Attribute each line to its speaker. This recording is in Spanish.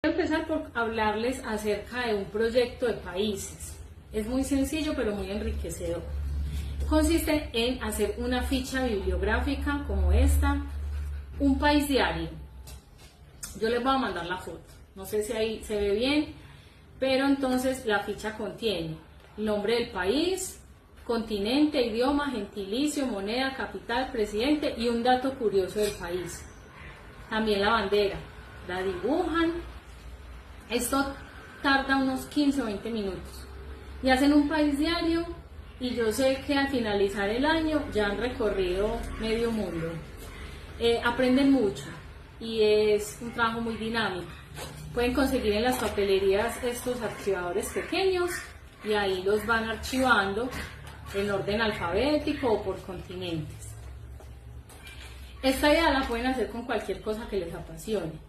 Speaker 1: Voy a empezar por hablarles acerca de un proyecto de países. Es muy sencillo pero muy enriquecedor. Consiste en hacer una ficha bibliográfica como esta, un país diario. Yo les voy a mandar la foto, no sé si ahí se ve bien, pero entonces la ficha contiene el nombre del país, continente, idioma, gentilicio, moneda, capital, presidente y un dato curioso del país. También la bandera, la dibujan. Esto tarda unos 15 o 20 minutos y hacen un país diario, y yo sé que al finalizar el año ya han recorrido medio mundo. Aprenden mucho y es un trabajo muy dinámico. Pueden conseguir en las papelerías estos archivadores pequeños y ahí los van archivando en orden alfabético o por continentes. Esta idea la pueden hacer con cualquier cosa que les apasione.